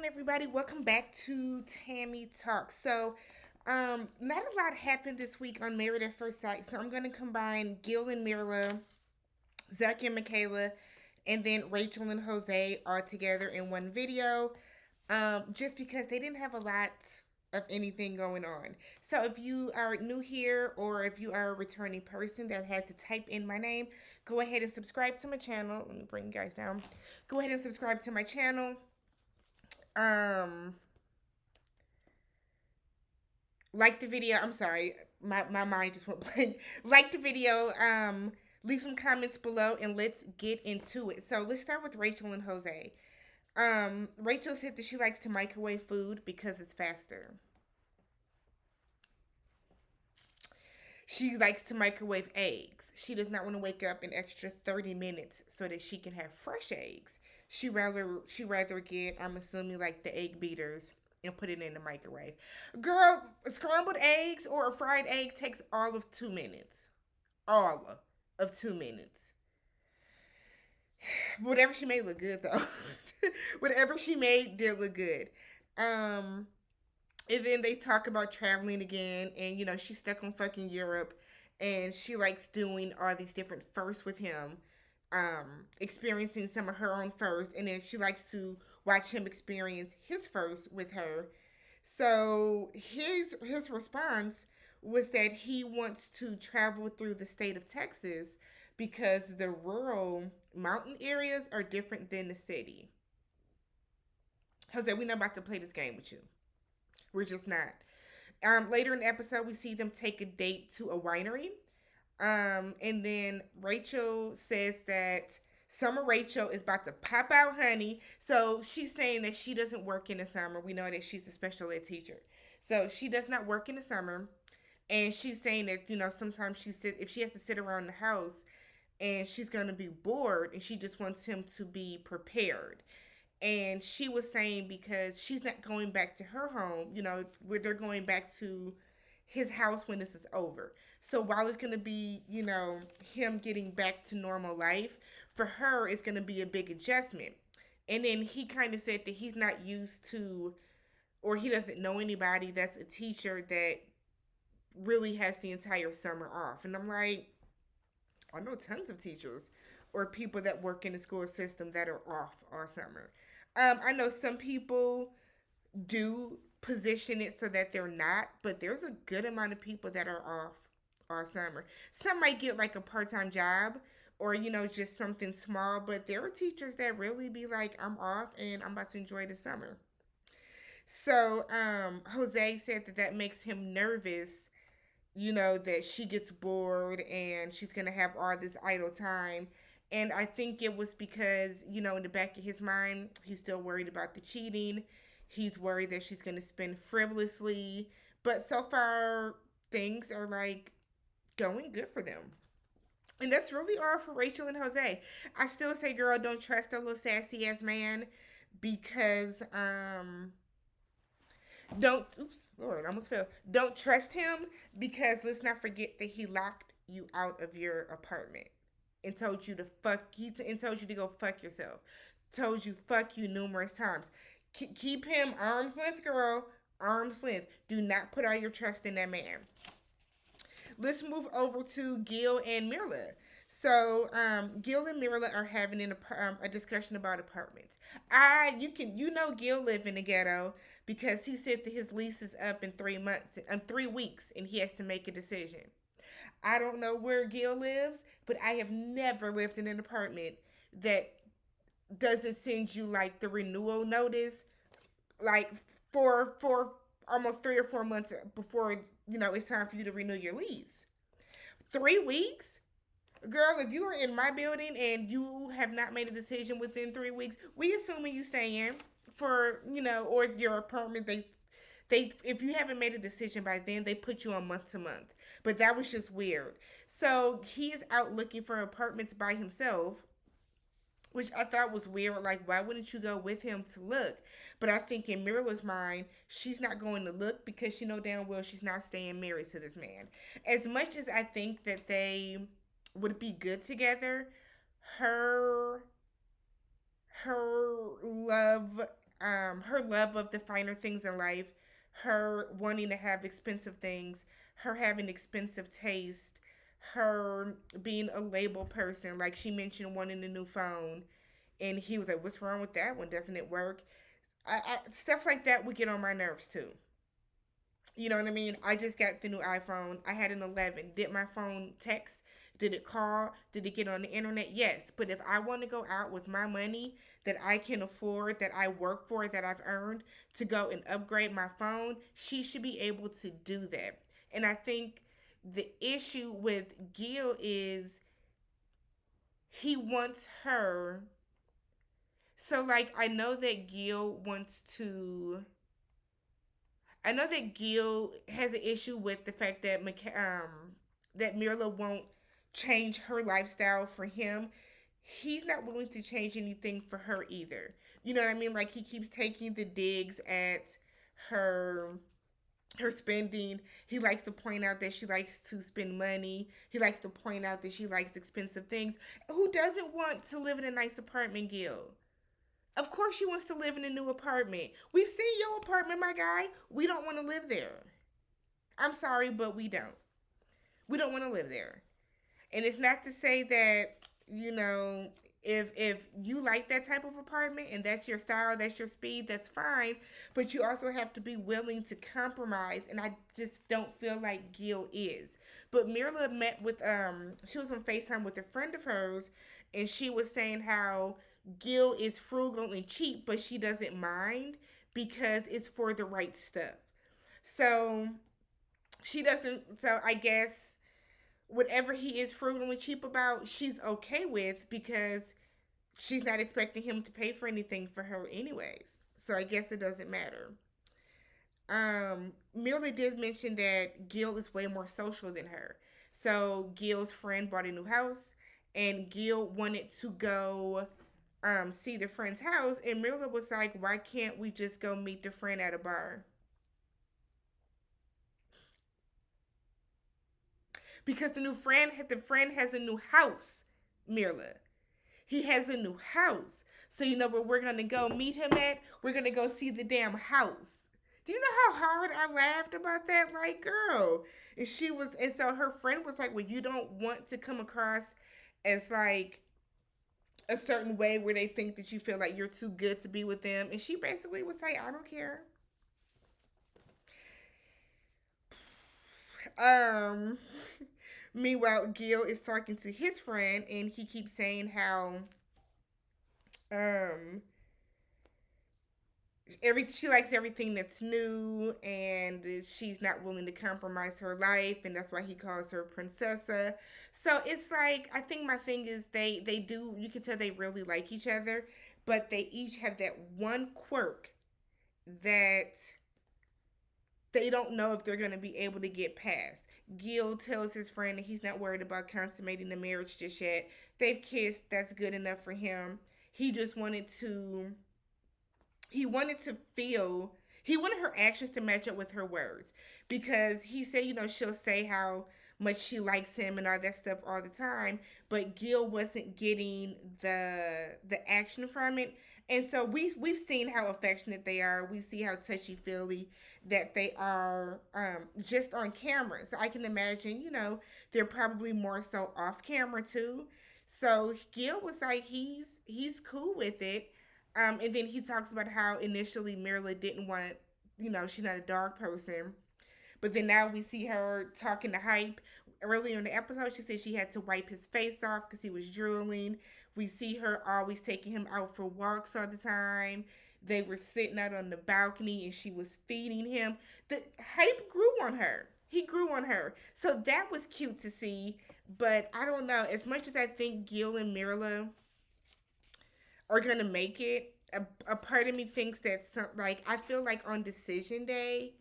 on, everybody? Welcome back to Tammy Talk. Not a lot happened this week on Married at First Sight, so I'm going to combine Gil and Myrla, Zack and Michaela, and then Rachel and Jose all together in one video, just because they didn't have a lot of anything going on. So if you are new here or if you are a returning person that had to type in my name, go ahead and subscribe to my channel. Let me bring you guys down. Go ahead and subscribe to my channel. Um, like the video. I'm sorry, my mind just went blank. Like the video. Leave some comments below and let's get into it. So let's start with Rachel and Jose. Rachel said that she likes to microwave food because it's faster. She likes to microwave eggs. She does not want to wake up an extra 30 minutes so that she can have fresh eggs. She rather get, I'm assuming, like the egg beaters and put it in the microwave. Girl, scrambled eggs or a fried egg takes all of 2 minutes. All of 2 minutes. Whatever she made look good though. Whatever she made did look good. Um and then they talk about traveling again, and she's stuck on fucking Europe, and she likes doing all these different firsts with him, experiencing some of her own firsts, and then she likes to watch him experience his first with her. So his response was that he wants to travel through the state of Texas because the rural mountain areas are different than the city. Jose, we're not about to play this game with you. We're just not. Later in the episode, we see them take a date to a winery. And then Rachel says that Summer Rachel is about to pop out honey. So she's saying that she doesn't work in the summer. We know that she's a special ed teacher. So she does not work in the summer. And she's saying that, sometimes if she has to sit around the house and she's going to be bored and she just wants him to be prepared. And she was saying because she's not going back to her home, where they're going back to his house when this is over. So while it's going to be, him getting back to normal life, for her, it's going to be a big adjustment. And then he kind of said that he's not used to, or he doesn't know anybody that's a teacher that really has the entire summer off. And I'm like, I know tons of teachers or people that work in the school system that are off all summer. I know some people do position it so that they're not, but there's a good amount of people that are off all summer. Some might get like a part-time job or, just something small, but there are teachers that really be like, I'm off and I'm about to enjoy the summer. So, Jose said that makes him nervous, that she gets bored and she's going to have all this idle time. And I think it was because, in the back of his mind, he's still worried about the cheating. He's worried that she's going to spend frivolously. But so far, things are like going good for them. And that's really all for Rachel and Jose. I still say, girl, don't trust a little sassy ass man because, oops, Lord, I almost fell. Don't trust him because let's not forget that he locked you out of your apartment and told you to and told you to go fuck yourself. Told you fuck you numerous times. Keep him arm's length, girl. Arm's length. Do not put all your trust in that man. Let's move over to Gil and Myrla. So, Gil and Myrla are having a discussion about apartments. Gil live in the ghetto because he said that his lease is up in 3 weeks, and he has to make a decision. I don't know where Gil lives, but I have never lived in an apartment that doesn't send you like the renewal notice, like for almost 3 or 4 months before it's time for you to renew your lease. 3 weeks, girl. If you are in my building and you have not made a decision within 3 weeks, we assuming you staying for or your apartment. They if you haven't made a decision by then, they put you on month to month. But that was just weird. So he is out looking for apartments by himself, which I thought was weird. Like, why wouldn't you go with him to look? But I think in Myrla's mind, she's not going to look because she know damn well she's not staying married to this man. As much as I think that they would be good together, her her love love of the finer things in life, her wanting to have expensive things, her having expensive taste, her being a label person, like she mentioned wanting a new phone, and he was like, "What's wrong with that one? Doesn't it work?" Stuff like that would get on my nerves too. You know what I mean? I just got the new iPhone. I had an 11. Did my phone text? Did it call? Did it get on the internet? Yes. But if I want to go out with my money that I can afford, that I work for, that I've earned to go and upgrade my phone, she should be able to do that. And I think the issue with Gil is he wants her. So, like, I know that Gil has an issue with the fact that that Myrla won't change her lifestyle for him. He's not willing to change anything for her either. You know what I mean? Like he keeps taking the digs at her her spending. He likes to point out that she likes to spend money. He likes to point out that she likes expensive things. Who doesn't want to live in a nice apartment, Gil? Of course she wants to live in a new apartment. We've seen your apartment, my guy. We don't want to live there. I'm sorry, but we don't. We don't want to live there. And it's not to say that, you know, if you like that type of apartment and that's your style, that's your speed, that's fine. But you also have to be willing to compromise. And I just don't feel like Gil is. But Myrla met with she was on FaceTime with a friend of hers, and she was saying how Gil is frugal and cheap, but she doesn't mind because it's for the right stuff. So she doesn't. So I guess whatever he is frugal and cheap about, she's okay with because she's not expecting him to pay for anything for her anyways. So I guess it doesn't matter. Myrla did mention that Gil is way more social than her. So Gil's friend bought a new house, and Gil wanted to go see the friend's house, and Myrla was like, "Why can't we just go meet the friend at a bar?" Because the friend has a new house, Myrla. He has a new house. So you know where we're gonna go meet him at? We're gonna go see the damn house. Do you know how hard I laughed about that? Like, girl. And so her friend was like, "Well, you don't want to come across as like a certain way where they think that you feel like you're too good to be with them." And she basically was like, "I don't care." Um Meanwhile, Gil is talking to his friend, and he keeps saying how um she likes everything that's new, and she's not willing to compromise her life, and that's why he calls her princessa. So it's like, I think my thing is they do, you can tell they really like each other, but they each have that one quirk that they don't know if they're going to be able to get past. Gil tells his friend that he's not worried about consummating the marriage just yet. They've kissed, that's good enough for him. He just wanted to he wanted to feel he wanted her actions to match up with her words, because he said, you know, she'll say how much she likes him and all that stuff all the time, but Gil wasn't getting the action from it. And so we've seen how affectionate they are. We see how touchy feely that they are, just on camera. So I can imagine, you know, they're probably more so off camera too. So Gil was like, he's cool with it. And then he talks about how initially Myrla didn't want, you know, she's not a dog person. But then now we see her talking to Hype. Earlier in the episode, she said she had to wipe his face off because he was drooling. We see her always taking him out for walks all the time. They were sitting out on the balcony and she was feeding him. The Hype grew on her. He grew on her. So that was cute to see. But I don't know. As much as I think Gil and Myrla are gonna make it, a part of me thinks that like, I feel like on decision day,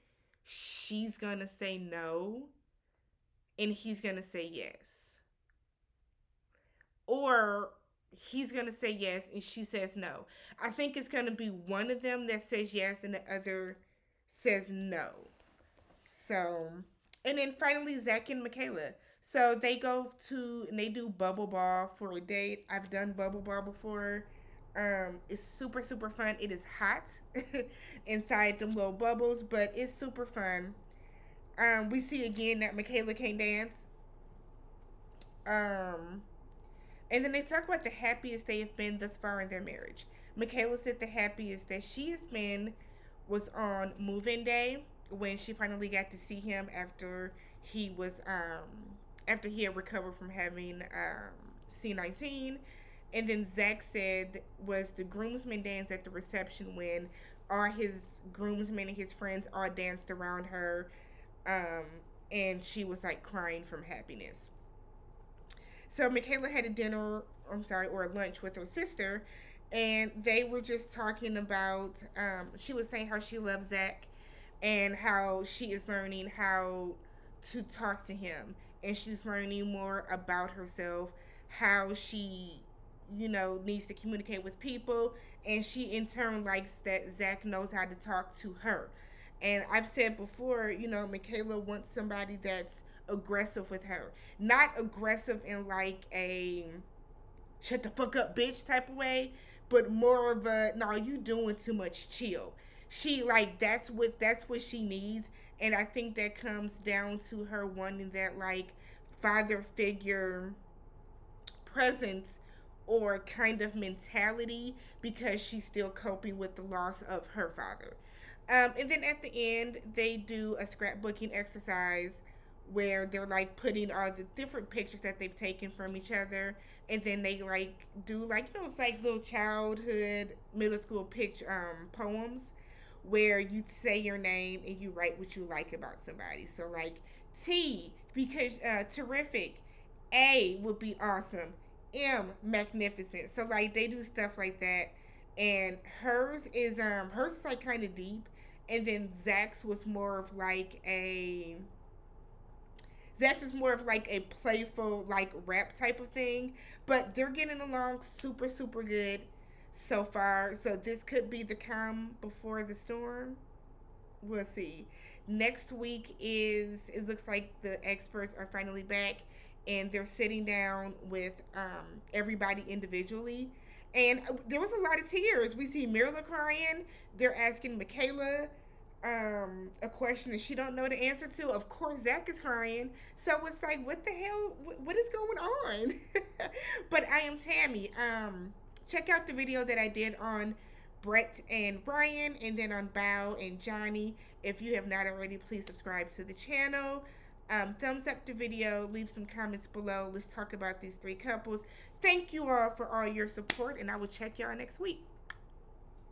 she's gonna say no, and he's gonna say yes, or he's gonna say yes and she says no. I think it's gonna be one of them that says yes and the other says no. So, and then finally, Zack and Michaela. So they go to and they do bubble ball for a date. I've done bubble ball before. It's super, super fun. It is hot inside them little bubbles, but it's super fun. We see again that Michaela can't dance. Um, and then they talk about the happiest they have been thus far in their marriage. Michaela said the happiest that she has been was on move-in day when she finally got to see him he was after he had recovered from having C19. And then Zack said was the groomsmen dance at the reception when all his groomsmen and his friends all danced around her, um, and she was like crying from happiness. So Michaela had a dinner, I'm sorry, or a lunch with her sister, and they were just talking about. She was saying how she loves Zack, and how she is learning how to talk to him, and she's learning more about herself, how she, needs to communicate with people, and she in turn likes that Zack knows how to talk to her. And I've said before, Michaela wants somebody that's aggressive with her. Not aggressive in like a shut the fuck up bitch type of way, but more of a no, you doing too much, chill. She like that's what she needs. And I think that comes down to her wanting that like father figure presence or kind of mentality because she's still coping with the loss of her father. And then at the end, they do a scrapbooking exercise where they're like putting all the different pictures that they've taken from each other, and then they like do like it's like little childhood, middle school picture poems where you say your name and you write what you like about somebody. So like T because terrific, A would be awesome, M magnificent. So like they do stuff like that, and hers is like kind of deep, and then Zach's is more of like a playful like rap type of thing, but they're getting along super super good so far. So this could be the calm before the storm. We'll see. Next week is it looks like the experts are finally back and they're sitting down with everybody individually. And there was a lot of tears. We see Myrla crying. They're asking Michaela a question that she don't know the answer to. Of course, Zack is crying. So it's like, what the hell? What is going on? But I am Tammy. Check out the video that I did on Brett and Brian, and then on Bao and Johnny. If you have not already, please subscribe to the channel. Thumbs up the video. Leave some comments below. Let's talk about these three couples. Thank you all for all your support, and I will check y'all next week.